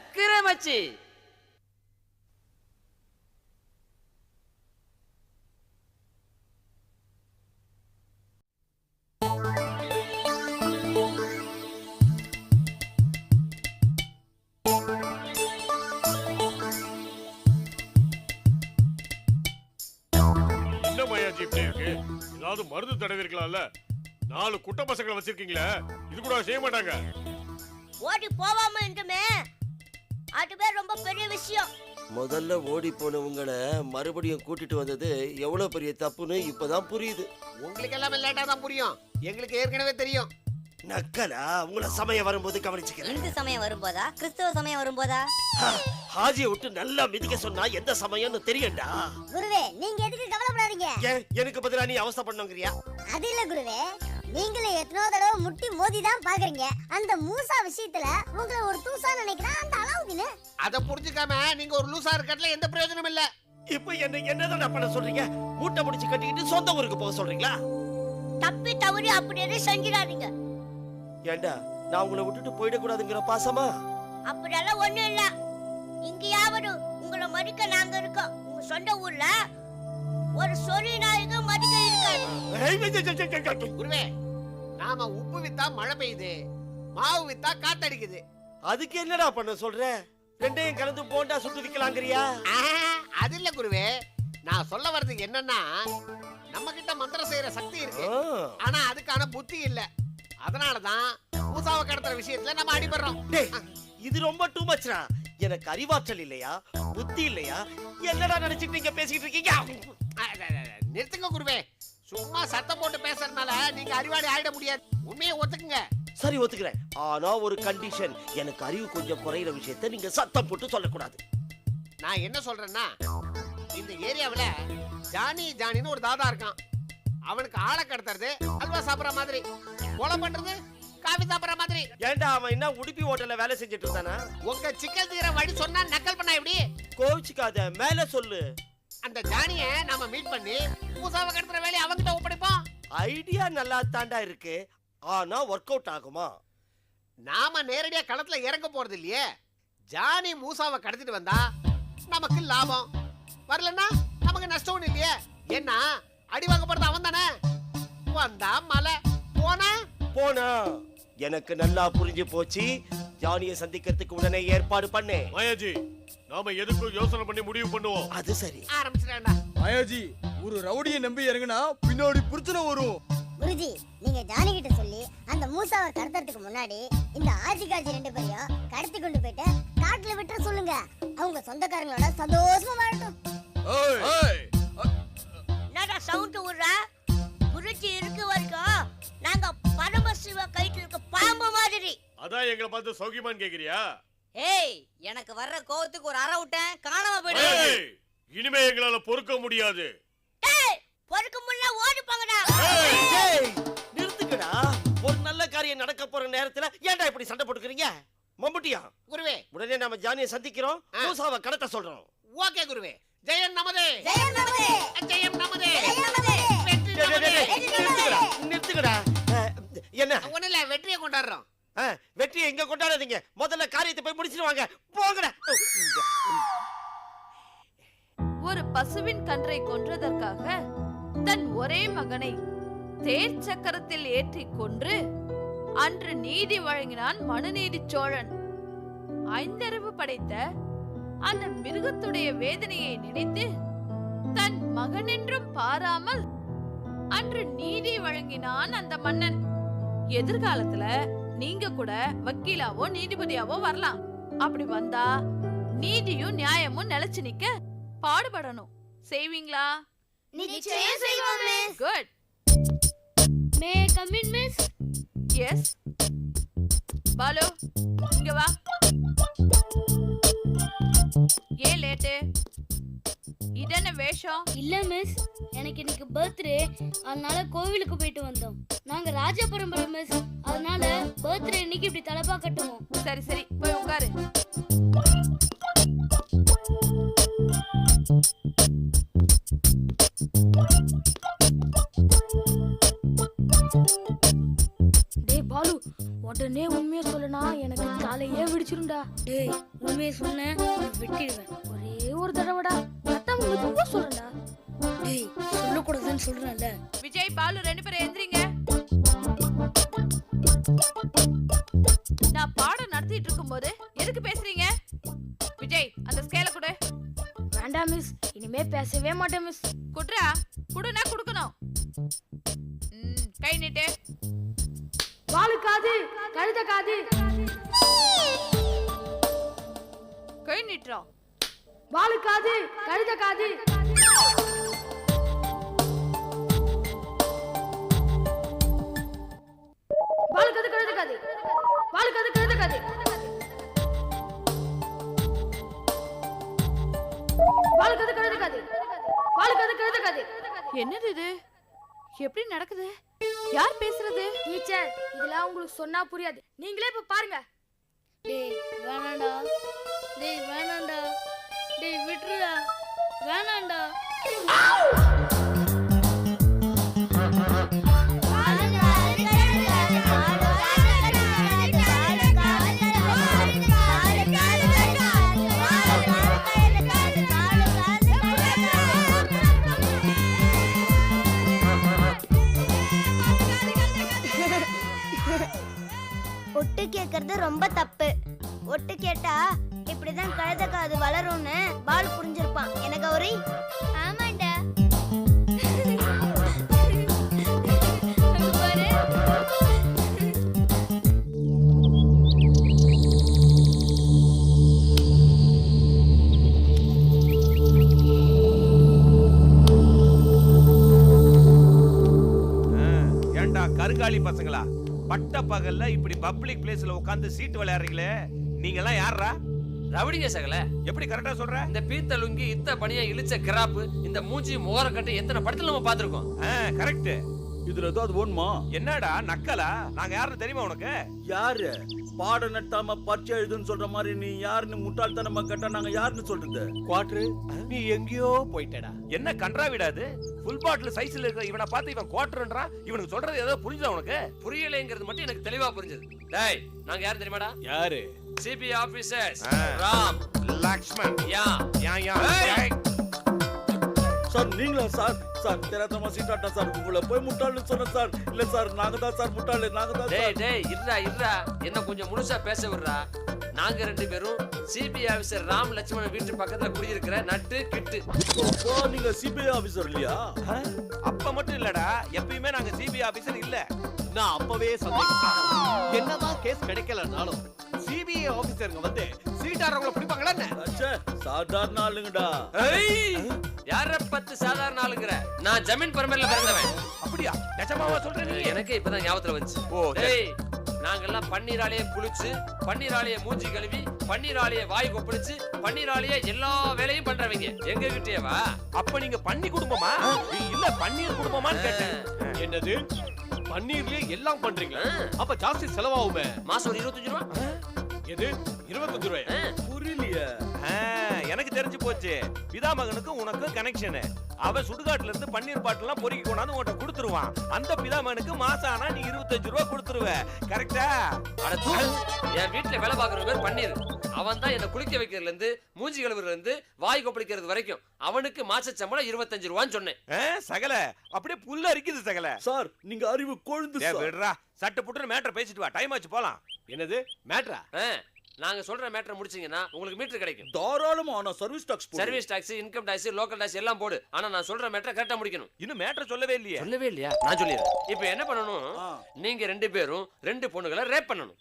சக்கரை மச்சி. என்ன மயாஜி இப்படி இருக்கு? ஏதாவது மருந்து தடவிருக்கலாம்ல. 4 குட்ட பசங்களை வச்சிருக்கீங்களே, இது கூட செய்ய மாட்டாங்க. ஓடி போவாம இருந்துமே, அதுவே ரொம்ப பெரிய விஷயம். முதல்ல ஓடி போனவங்களை மறுபடியும் கூட்டிட்டு வந்தது எவ்வளவு பெரிய தப்புன்னு இப்பதான் புரியுது. உங்களுக்கு எல்லாம் லேட்டா தான் புரியும், எங்களுக்கு ஏற்கனவே தெரியும். நக்கலா உங்களை சமயம் வரும்போது கவனிச்சுக்கிறேன். இந்து சமயம் வரும்போதா, கிறிஸ்தவ சமயம் வரும்போதா? ஹாஜியை விட்டு நல்லா மிதிக்க சொன்னா எந்த சமயம்னு தெரியும்டா. குருவே, நீங்க எதுக்கு கவலைப்படாதீங்க. ஏன் எனக்கு பதிலா நீ அவஸ்தை பண்ணுங்கறியா? அது இல்ல குருவே, நீங்களே எத்தனோ தடவை முட்டி மோதி தான் பாக்குறீங்க. அந்த மூசா விஷயத்துல உங்களை ஒரு தூசா நினைக்கிறேன் அந்த அலாவுதீன். அத புரிஞ்சுக்காம நீங்க ஒரு லூசா இருக்கறதுல எந்த பிரயோஜனமும் இல்ல. இப்போ என்னதான் பண்ண சொல்றீங்க? மூட்டை முடிச்சு கட்டிக்கிட்டு சொந்த ஊருக்கு போக சொல்றீங்களா? தப்பி தவறி அப்படியே செஞ்சிடாதீங்க. ஏண்டா நான் உங்களை விட்டுட்டு போயிடக்கூடாதுங்கிற பாசமா? அப்படியெல்லாம் ஒண்ணும் இல்ல. இங்கேயாவது உங்களை மதிக்க நாங்க இருக்கோம். உங்க சொந்த ஊர்ல ஒரு சொறி நாயக மதிக்க இருக்காது. குருவே, நாம உப்பு வித்தா மழை பெய்யுது, மாவு வித்தா காத்தடிக்குது. அதுக்கு என்னடா பண்ண சொல்ற? ரெண்டையும் கலந்து போண்டா சுட்டு விக்கலாங்கறியா? அது இல்ல குருவே, நான் சொல்ல வர்றது என்னன்னா, நம்ம கிட்ட மந்திரம் செய்யற சக்தி இருக்கு, ஆனா அதுக்கான புத்தி இல்ல. அதனாலதான் மூசாவை கடத்துற விஷயத்துல நம்ம அடிபடுறோம். இது ரொம்ப டூ மச்ரா. எனக்கு அறிவாற்றல் இல்லையா, புத்தி இல்லையா? என்னடா நினைச்சிட்டு நீங்க பேசிட்டு இருக்கீங்க? நிறுத்துங்க குருவே, சும்மா சத்தம் போட்டு பேசுறதுனால நீங்க அறிவாளி ஆயிட முடியாது. உண்மையை ஒத்துக்குங்க. சரி ஒத்துக்கிறேன், ஆனா ஒரு கண்டிஷன். எனக்கு அறிவு கொஞ்சம் குறையிற விஷயத்தை நீங்க சத்தம் போட்டு சொல்லக்கூடாது. நான் என்ன சொல்றேன்னா, இந்த ஏரியாவுல ஜானின்னு ஒரு தாதா இருக்கான். அவனுக்கு ஆளை கடத்துறது அல்வா சாப்பிடுற மாதிரி, கொலை பண்றது காபி சாப்பிடுற மாதிரி. ஏண்டா அவன் என்ன உடுப்பி ஹோட்டல்ல வேலை செஞ்சுட்டு இருந்தானா? உங்க சிக்கல் தீர வழி சொன்னா நக்கல் பண்ணா எப்படி? கோவிச்சுக்காத, மேல சொல்லு. அந்த ஜானிய நாம மீட் பண்ணி மூசாவை கடத்துற வேலையை அவங்கிட்ட ஒப்படைப்போம். ஐடியா நல்லா தாண்டா இருக்கு, ஆனா ஒர்க் அவுட் ஆகுமா? நாம நேரடியா களத்துல இறங்க போறது இல்லையே. ஜானி மூசாவை கடத்திட்டு வந்தா நமக்கு லாபம், வரலன்னா நமக்கு நஷ்டம் இல்லையே. ஏன்னா அடி வாங்க போறது அவன் தானே. வந்தா மலை, போனா போனா. எனக்கு நல்லா புரிஞ்சு போச்சு. ஜானியை சந்திக்கிறதுக்கு உடனே ஏற்பாடு பண்ணு. மயாஜி, நாம எதுக்கும் யோசனை பண்ணி முடிவு பண்ணுவோம். அது சரி. ஆரம்பிச்சிடா. மாயாஜி, ஒரு ரவுடியை நம்பி இறங்குனா பின்னாடி பிரச்சனை வரும். குருஜி, நீங்க ஜானி கிட்ட சொல்லி அந்த மூசாவை கடத்துறதுக்கு முன்னாடி இந்த ஆஜிகாஜி 2 பேரையும் கடத்தி கொண்டு போயிட்டு காட்டுல விட்டுற சொல்லுங்க. அவங்க சொந்தக்காரங்களோட சந்தோஷமா வாழட்டும். என்னடா சவுண்ட் விடுற? குருஜி இருக்கு வரைக்கும் நாங்க பரமசிவ கைட்டு இருக்க பாம்பு மாதிரி. அதான் எங்களை பார்த்து சௌக்கியமான்னு கேக்குறியா? ஏய், எனக்கு வர்ற கோவத்துக்கு ஒரு அரை விட்டேன், காணாம போயிடு. இனிமே எங்களால பொறுக்க முடியாது. டேய், பொறுக்க முடியல ஓடி போங்கடா. டேய், நிறுத்துக்கடா. ஒரு நல்ல காரியம் நடக்க போற நேரத்துல ஏன்டா இப்படி சண்டை போட்டுக்கிறீங்க? மம்புட்டியா குருவே, உடனே நாம ஜானியை சந்திக்கிறோம், மூசாவை கடத்த சொல்றோம். ஓகே குருவே. ஜெயம் நமதே, ஜெயம் நமதே, ஜெயம் நமதே, ஜெயம் நமதே. வெற்றி நமதே. நிறுத்துக்கடா. என்ன ஒண்ணு இல்ல, வெற்றியை கொண்டாடுறோம். வெற்றியை இங்க கொண்டாடாதீங்க, முதல்ல காரியத்தை போய் முடிச்சிட்டு வாங்க. போங்கடா. ஒரு பசுவின் கன்றை கொன்றதற்காக தன் ஒரே மகனை தேர் சக்கரத்தில் ஏற்றி கொன்று அன்று நீதி வழங்கினான் மனுநீதி சோழன். 5 அறிவு படைத்த அந்த மிருகத்துடைய வேதனையை நினைத்து தன் மகன் என்றும் பாராமல் அன்று நீதி வழங்கினான் அந்த மன்னன். எதிர்காலத்துல நீங்க கூட வக்கீலாவோ நீதிபதியாவோ வரலாம். அப்படி வந்தா நீதியும் நியாயமும் நிலைச்சு நிக்க பாடுபடணும். செய்வீங்களா? நிச்சயம் செய்வோம் miss. Good. May come in miss? Yes. Balu, இங்க வா. ஏன் லேட்டு? இதென்ன வேஷம்? இல்ல மிஸ், எனக்கு இன்னைக்கு பர்த்டே, அதனால கோவிலுக்கு போயிட்டு வந்தோம். நாங்க ராஜ பரம்பரை மிஸ், அதனால பர்த்டே இன்னைக்கு இப்படி தலப்பா கட்டுவோம். சரி சரி, போய் உட்காரு. டேய் பாலு, உடனே உண்மையை சொல்லனா எனக்கு தலையே வெடிச்சிரும்டா. டேய் உண்மையை சொன்னேன் வெட்டிடுவேன். ஒரே ஒரு தடவைடா மத்தவங்க மெதுவா சொல்றேன்டா. டேய் சொல்லக்கூடாதுன்னு சொல்றேன்ல. விஜய் பாலு 2 பேரும் எந்திரிங்க. நான் பாடம் நடத்திட்டு இருக்கும்போது எதுக்கு பேசுறீங்க? விஜய் அந்த ஸ்கேல கொடு. வேண்டாம் மிஸ், இனிமே பேசவே மாட்டேன் மிஸ். குடுறா, குடுனா குடுக்கணும். கை நீட்டு. வாலு காது கழுத காது. கை நீட்டுறா. வாலு காது கழுத காது. வாலு காது கழுத காது. வாலு காது கழுத காது. வாலு காது கழுத காது. வாலு காது கழுத காது. என்னது இது? எப்படி நடக்குது? யார் பேசுறது? டீச்சர், இதெல்லாம் உங்களுக்கு சொன்னா புரியாது. நீங்களே இப்ப பாருங்க. டேய் வேணாண்டா. டேய் வேணாண்டா. டேய் விட்டுடா. வேணாண்டா. ஒட்டு கேக்குறது ரொம்ப தப்பு. ஒட்டு கேட்டா இப்படிதான் கழுத காது வளரும்னு பால் புரிஞ்சிருப்பான். என்ன கௌரி? ஆமாண்டா. ஏண்டா கருங்காலி பசங்களா, பட்ட பகல்ல இப்படி பப்ளிக் பிளேஸ்ல உட்கார்ந்து சீட் விளையாடுறீங்களே, நீங்க எல்லாம் யாரா? ரவுடிங்க சகல. எப்படி கரெக்டா சொல்ற? இந்த பீத்த லுங்கி இத்த பனியா இழிச்ச கிராப்பு, இந்த மூஞ்சி மோர கட்டு எத்தனை படத்துல நம்ம பாத்துருக்கோம். கரெக்ட். இதுல ஏதாவது வேணுமா? என்னடா நக்கலா? நாங்க யாருன்னு தெரியுமா உனக்கு? யாரு? பாடம் நட்டாம பரிச்சை எழுதுன்னு சொல்ற மாதிரி நீ யாருன்னு முட்டாள்தனமா கேட்டா நாங்க யாருன்னு சொல்றது? குவார்டர் நீ எங்கேயோ போயிட்டடா. என்ன கன்றா விடாது? ஃபுல் பாட்டில் சைஸ்ல இருக்கிற இவனை பார்த்து இவன் குவார்டர்ன்றா. இவனுக்கு சொல்றது ஏதோ புரியுதா உனக்கு? புரியலைங்கிறது மட்டும் எனக்கு தெளிவா புரிஞ்சது. டேய் நாங்க யாரு தெரியுமாடா? யாரு? CB officers. Ram, Lakshman. Yeah yeah sir நீங்களா சார்? சார் தெரியாதமா சீட்டாட்டா சார், உங்களை போய் முட்டாள்னு சொன்ன சார். இல்ல சார் நாங்க தான் சார் முட்டாளு, நாங்க தான் டேய் சார். டேய் இருடா என்ன கொஞ்சம் முழுசா பேச விடுறா. நாங்க 2 பேரும் சிபி ஆபீசர் ராம் லட்சுமணன் வீட்டு பக்கத்துல குடியிருக்கிற நட்டு கிட்டு. அப்போ நீங்க சிபிஐ ஆபீசர் இல்லையா? அப்ப மட்டும் இல்லடா, எப்பயுமே நாங்க சிபிஐ ஆபீசர் இல்ல. நான் அப்பவே சந்தேகப்பட்டேன். என்னதான் கேஸ் கிடைக்கலனாலும் சிபிஐ ஆபீசருங்க வந்து சீட்டாரவங்கள பிடிப்பாங்களா என்ன? அச்சே சாதாரண ஆளுங்கடா. யார 10 சாதாரண ஆளுங்கற? நான் ஜமீன் பரம்பரையில பிறந்தவன். அப்படியா? நிஜமாவா சொல்ற நீ? எனக்கு இப்பதான் ஞாபகத்துல வந்துச்சு. ஓ டேய் நாங்கெல்லாம் பன்னீராலேயே குளிச்சு, பன்னீராலேயே மூஞ்சி கழுவி, பன்னீராலேயே வாய் கொப்பளிச்சு, பன்னீராலேயே எல்லா வேலையும் பண்றவங்க. எங்க கிட்டே வா. அப்ப நீங்க பன்னி குடும்பமா? இல்ல பன்னீர் குடும்பமான்னு கேட்டேன். என்னது? பன்னீர்லயே எல்லாம் பண்றீங்களா? அப்ப ஜாஸ்தி செலவாகுமே. மாசம் ஒரு 25 ரூபா. எது 25 ரூபாயா? புரியலையே. எனக்கு தெரிஞ்சு போச்சு. பிதாமகனுக்கு உனக்கு கனெக்ஷன். அவன் சுடுகாட்டுல இருந்து பன்னீர் பாட்டிலாம் பொறுக்கி கொண்டாந்து உன்கிட்ட கொடுத்துருவான். அந்த பிதாமகனுக்கு மாசம் ஆனா நீ 25 ரூபா கொடுத்துருவ. கரெக்டா? என் வீட்டுல வேலை பாக்குற பேர் பன்னீர். அவன் தான் என்ன குளிக்க வைக்கிறதுல இருந்து மூஞ்சி கழுவுறதுல இருந்து வாய் கொப்பளிக்கிறது வரைக்கும் அவனுக்கு மாச சம்பளம் 25 ரூபான்னு சொன்னேன். சகல அப்படியே புல்ல அரிக்குது சகல. சார் நீங்க அறிவு கொழுந்து சார். விடுறா, சட்டு புட்டு மேட்டர் பேசிட்டு வா. டைம் ஆச்சு போலாம். என்னது மேட்ரா? நாங்க சொல்ற மேட்டர் முடிச்சீங்கன்னா உங்களுக்கு மீட்டர் கிடைக்கும். தாராளமா. ஆனா சர்வீஸ் டாக்ஸ் போடு. Service tax, income tax, local tax எல்லாம் போடு. ஆனா நான் சொல்ற மேட்டர் கரெக்ட்டா முடிக்கணும். இன்னும் மேட்டர் சொல்லவே இல்லையே. சொல்லவே இல்லையா? நான் சொல்லிடுறேன். இப்போ என்ன பண்ணணும்? நீங்க 2 பேரும் 2 பொண்ணுகளை ரேப் பண்ணணும்.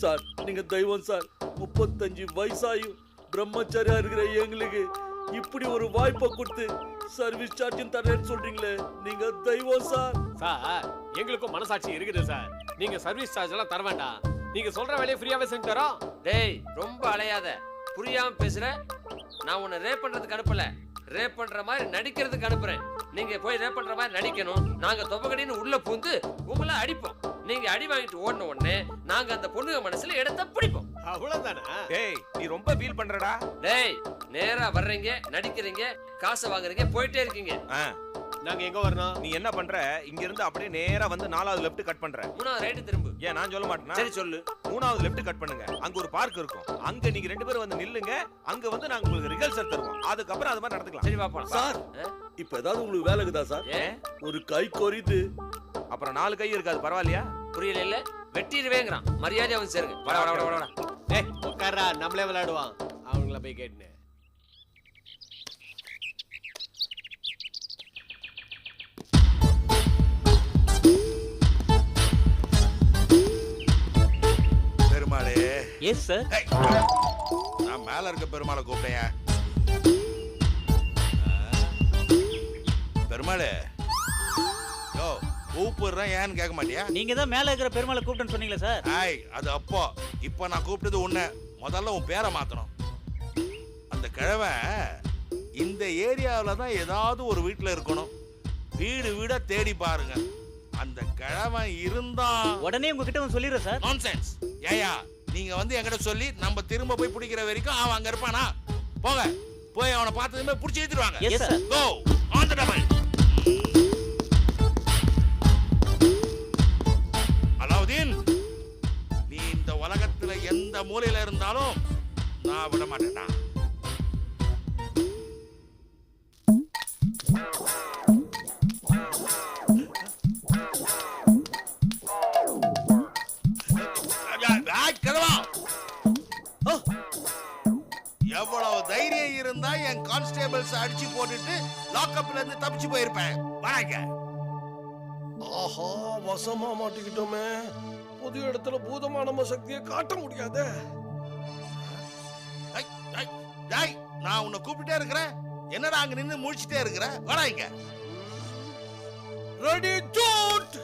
சார் நீங்க தெய்வம் சார். 35 வயசாயும் பிரம்மச்சாரியா இருக்கிற எங்களுக்கு இப்படி ஒரு வாய்ப்பை கொடுத்து சர்வீஸ் சார்ஜும் தரேன்னு சொல்றீங்களே, நீங்க தெய்வம் சார். சார் எங்களுக்கும் மனசாட்சி இருக்குது சார். நீங்க சர்வீஸ் சார்ஜ் எல்லாம் தர வேண்டாம். நீங்க சொல்ற வேலையை ஃப்ரீயாவே செஞ்சு தரோம். டேய் ரொம்ப அலையாத. புரியாம பேசுற. நான் உன்னை ரேப் பண்றதுக்கு அனுப்பல, ரேப் பண்ற மாதிரி நடிக்கிறதுக்கு அனுப்புறேன். நீங்க போய் ரேப் பண்ற மாதிரி நடிக்கணும். நாங்க தொப்பகடின்னு உள்ள பூந்து உங்களை அடிப்போம். நீங்க அடி வாங்கிட்டு ஓடின உடனே நாங்க அந்த பொண்ணுங்க மனசுல இடத்த பிடிப்போம். அவ்வளவுதானா? டேய் நீ ரொம்ப ஃபீல் பண்றடா. டேய் நேரா வர்றீங்க, நடிக்கிறீங்க, காசை வாங்குறீங்க, போயிட்டே இருக்கீங்க. நாங்க எங்க வரணும்? நீ என்ன பண்ற, இங்க இருந்து அப்படியே நேரா வந்து 4வது லெஃப்ட் கட் பண்ற. 3வது ரைட் திரும்பு. ஏன் நான் சொல்ல மாட்டேனா? சரி சொல்லு. 3வது லெஃப்ட் கட் பண்ணுங்க. அங்க ஒரு பார்க் இருக்கும். அங்க நீங்க 2 பேரும் வந்து நில்லுங்க. அங்க வந்து நாங்க உங்களுக்கு ரிகல்சல் தருவோம். அதுக்கப்புறம் அது மாதிரி நடந்துக்கலாம். சரி வா போலாம். சார் இப்ப ஏதாவது உங்களுக்கு வேலை இருக்குதா சார்? ஏன் ஒரு கை கொரிது. அப்புறம் 4 கை இருக்காது, பரவாயில்லையா? புரியல இல்ல? வெட்டிடுவேங்கறான். மரியாதையா வந்து சேருங்க. வாடா வாடா வாடா வாடா. ஏய் உட்கார்றா, நம்மளே விளையாடுவான். அவங்கள போய் கேட்டுனே. பெருமாளே. Yes sir. நான் மேல இருக்க பெருமாளை கூப்பிட்டேன். பெருமாளே யோ கூப்பிடுறேன், ஏன்னு கேட்க மாட்டியா? நீங்க தான் மேல இருக்கிற பெருமாளை கூப்பிட்டேன்னு சொன்னீங்களே சார். ஆய் அது அப்போ. இப்போ நான் கூப்பிட்டது உன்னை. முதல்ல உன் பேரை மாத்தணும். அந்த கிழவை இந்த ஏரியாவில் தான் ஏதாவது ஒரு வீட்டில் இருக்கணும். வீடு வீடா தேடி பாருங்க. அந்த கிழவன் இருந்தா உடனே உங்ககிட்ட வந்து சொல்லிடுறேன் சார். நான்சென்ஸ். ஏயா நீங்க வந்து என்கிட்ட சொல்லி நம்ம திரும்ப போய் பிடிக்கிற வரைக்கும் அவன் அங்க இருப்பானா? போங்க, போய் அவனை பார்த்ததுமே பிடிச்சி ஏத்திடுவாங்க. Yes sir. Go on the double. Alauddin, நீ இந்த உலகத்துல எந்த மூலையில இருந்தாலும் நான் விட மாட்டேன்டா. எவ்வளவு தைரியம் இருந்தா என் கான்ஸ்டேபிள்ஸ் அடிச்சு போட்டுட்டு லாக்அப்ல இருந்து தப்பிச்சு போயிருப்பேன். வாங்க. ஆஹா, வசமா மாட்டிக்கிட்டோமே. புது இடத்துல பூதமா நம்ம சக்தியை காட்ட முடியாதே. நான் உன்னை கூப்பிட்டே இருக்கிறேன். என்னடா அங்க நின்னு முழிச்சிட்டே இருக்கிற? வாங்க. Ready shoot.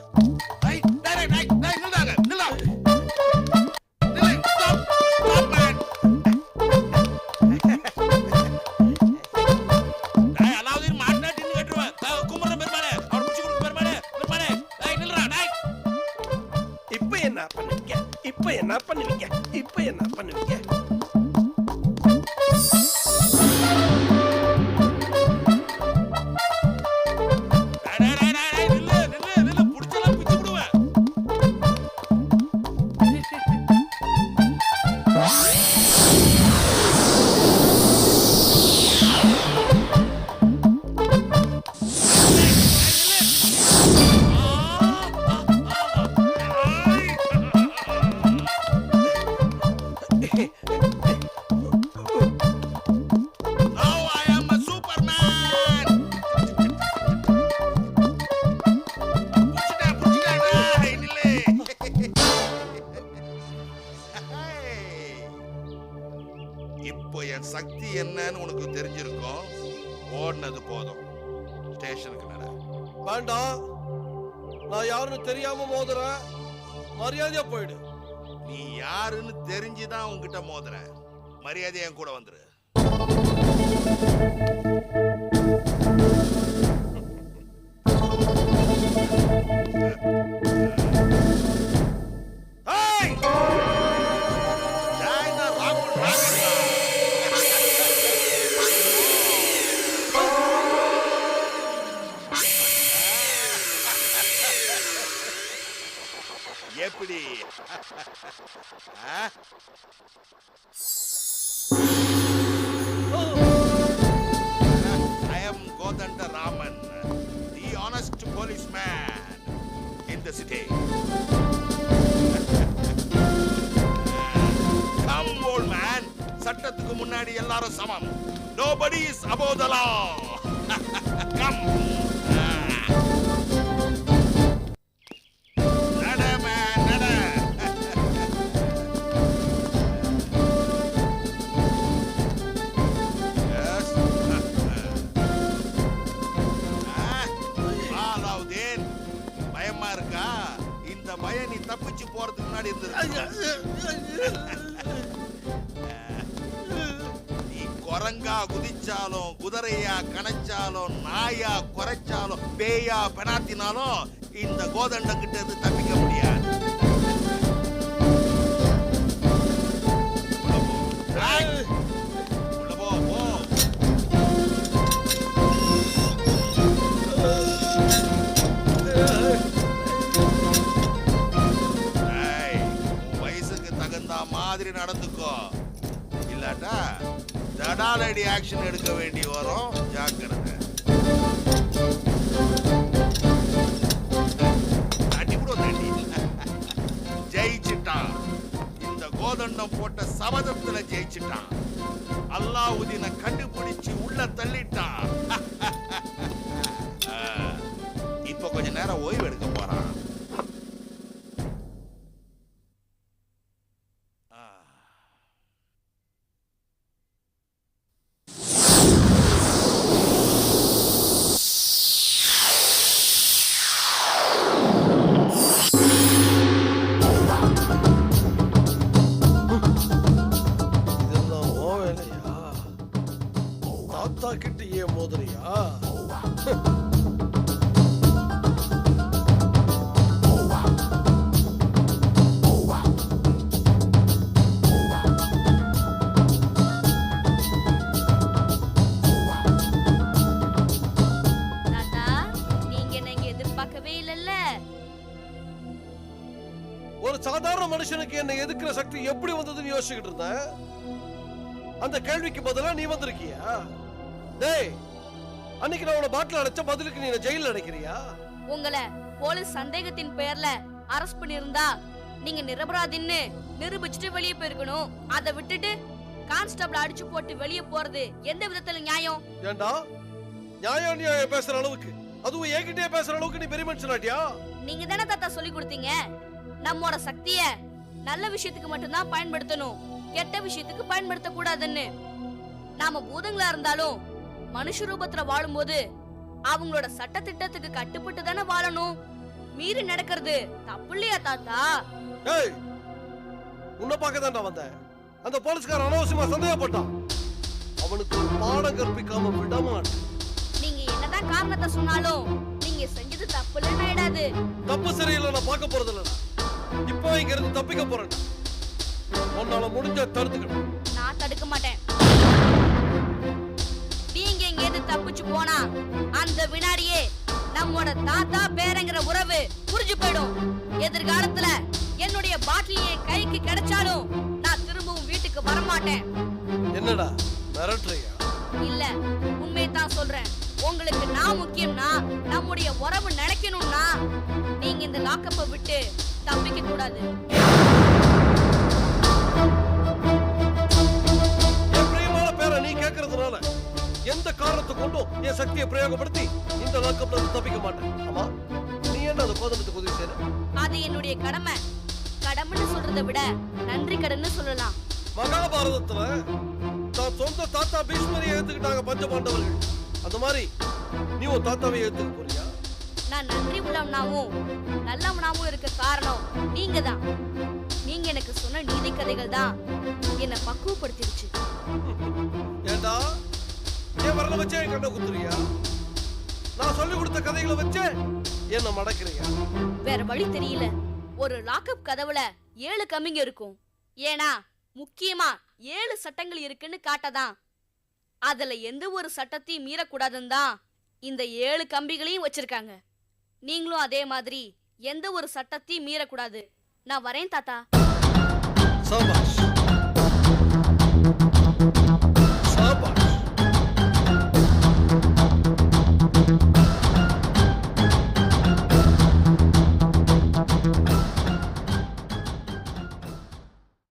நில்லுங்க, நில்லுங்க. Stop, man. அலாவுதீன் மாட்டாட்டி கட்டுருவேன். குமரன் பெருமாளே, அவர் பிடிச்சு கொடுக்க பெருமாளே. பெருமாளே, நில்லுடா. இப்போ என்ன பண்ணுவீங்க? இப்போ என்ன பண்ணுவீங்க? இப்போ என்ன பண்ணுவீங்க? நில்லு, பிடிச்சலாம் பிச்சு விடுவேன். இப்போ என் சக்தி என்னன்னு உனக்கு தெரிஞ்சிருக்கும். ஓடுனது போதும். ஸ்டேஷனுக்கு நட. வேண்டாம், நான் யாருன்னு தெரியாம மோதுறேன். மரியாதையா போயிடு. நீ யாருன்னு தெரிஞ்சுதான் உன்கிட்ட மோதுற. மரியாதையா என் கூட வந்துரு. எப்படி? I am Godanda Raman, the honest policeman in the city. Come, old man. சட்டத்துக்கு முன்னாடி எல்லாரும் சமம். Nobody is above the law. Come. நீ தப்பிச்சு போறதுக்கு முன்னாடி நீ குரங்கா குதிச்சாலும், குதிரையா கணச்சாலும், நாயா குறைச்சாலும், பேயா பெனாத்தினாலும் இந்த கோதண்டம் கிட்ட இருந்து தப்பிக்க முடியாது. உள்ள போ, போ. மாதிரி நடந்துக்கோ, இல்லாட்டா தடாலடி ஆக்ஷன் எடுக்க வேண்டி வரும். ஜாக்கிரதை. ஜெயிச்சிட்டான். இந்த கோதண்டம் போட்ட சபதத்துல ஜெயிச்சிட்டான். அல்லாவுதீனை கண்டுபிடிச்சு உள்ள தள்ளிட்டான். இப்ப கொஞ்ச நேரம் ஓய்வு எடுக்க போறான். கிட்டே மோதிரியா? தாத்தா, நீங்க என்ன இங்க எதிர்பார்க்கவே இல்லல்ல. ஒரு சாதாரண மனுஷனுக்கு என்ன எதிர்க்கிற சக்தி எப்படி வந்ததுன்னு யோசிச்சுக்கிட்டு இருந்தேன். அந்த கேள்விக்கு பதிலா நீ வந்திருக்கியா? டேய், அன்னைக்கு நான் உன பாட்டில் அடைச்ச பதிலுக்கு நீ ஜெயில அடைக்கிறியா? உங்களை போலீஸ் சந்தேகத்தின் பெயர்ல அரெஸ்ட் பண்ணிருந்தா நீங்க நிரபராதின்னு நிரூபிச்சுட்டு வெளியே போயிருக்கணும். அதை விட்டுட்டு கான்ஸ்டபிள் அடிச்சு போட்டு வெளியே போறது எந்த விதத்துல நியாயம்? ஏண்டா நியாயம் பேசுற அளவுக்கு, அதுவும் என்கிட்டயே பேசுற அளவுக்கு நீ பெரிய மனுஷனாட்டியா? நீங்க தானே தாத்தா சொல்லி கொடுத்தீங்க, நம்மோட சக்திய நல்ல விஷயத்துக்கு மட்டும்தான் பயன்படுத்தணும், கெட்ட விஷயத்துக்கு பயன்படுத்த கூடாதுன்னு. நாம பூதங்களா இருந்தாலும் மனுஷ ரூபத்துல வாழும்போது அவங்களோட சட்ட திட்டத்துக்கு கட்டுப்பட்டு தானே வாழணும். மீறி நடக்கிறது தப்பு இல்லையா தாத்தா? ஏய், உன்னை பார்க்க தான்டா வந்தேன். அந்த போலீஸ்காரன் அனாவசியமா சந்தேகப்பட்டான். அவனுக்கு ஒரு பாடம் கற்பிக்காம விட மாட்டேன். நீங்க என்னதான் காரணத்தை சொன்னாலும் நீங்க செஞ்சது தப்பு இல்லைன்னு ஆயிடாது. தப்பு சரியில்லை, நான் பார்க்க போறது இல்லடா. இப்போ இங்க இருந்து தப்பிக்க போறேன். உன்னால முடிஞ்ச தடுத்துக்கணும். நான் தடுக்க மாட்டேன். நீங்க இங்க தப்பிச்சு போனா அந்த வினாடியே நம்மோட தாத்தா பேரங்கிற உறவு புரிஞ்சு போயிடும். எதிர்காலத்துல என்னுடைய பாட்டில் என் கைக்கு கிடைச்சாலும் நான் திரும்பவும் வீட்டுக்கு வரமாட்டேன். என்னடா மிரட்டுறியா? இல்ல, உண்மையைத்தான் சொல்றேன். உங்களுக்கு நான் முக்கியம்னா, நம்முடைய உறவு நினைக்கணும்னா நீங்க இந்த லாக்கப்பை விட்டு தப்பிக்க கூடாது. என் பிரியமான பேரை நீ கேட்கறதுனால எந்த காரணத்தை கொண்டும் என் சக்தியை பிரயோகப்படுத்தி இந்த லாக்கப்ல இருந்து தப்பிக்க மாட்டேன். ஆமா, நீ என்ன அந்த கோதண்டத்துக்கு உதவி செய்யற? அது என்னுடைய கடமை. கடமைன்னு சொல்றதை விட நன்றி கடன்னு சொல்லலாம். மகாபாரதத்துல தான் சொந்த தாத்தா பீஷ்மரியை ஏத்துக்கிட்டாங்க பஞ்சபாண்டவர்கள். அந்த மாதிரி நீ உன் தாத்தாவை ஏத்துக்க போறியா? நான் நன்றி உள்ளவனாவும் நல்லவனாவும் இருக்க காரணம் நீங்க தான். நீங்க எனக்கு சொன்ன நீதி கதைகள் தான் என்ன பக்குவப்படுத்திடுச்சு. ஏண்டா என் வரல வச்சே என் கண்ணை குத்துறியா? நான் சொல்லி கொடுத்த கதைகளை வச்சே என்ன மடக்குறியா? வேற வழி தெரியல. ஒரு லாக்அப் கதவுல 7 கம்பிங்க இருக்கும். ஏன்னா முக்கியமா 7 சட்டங்கள் இருக்குன்னு காட்டதான். அதுல எந்த ஒரு சட்டத்தையும் மீறக்கூடாதுன்னு தான் இந்த 7 கம்பிகளையும் வச்சிருக்காங்க. நீங்களும் அதே மாதிரி எந்த ஒரு சட்டத்தையும் மீறக்கூடாது. நான் வரேன் தாத்தா. சபாஷ்.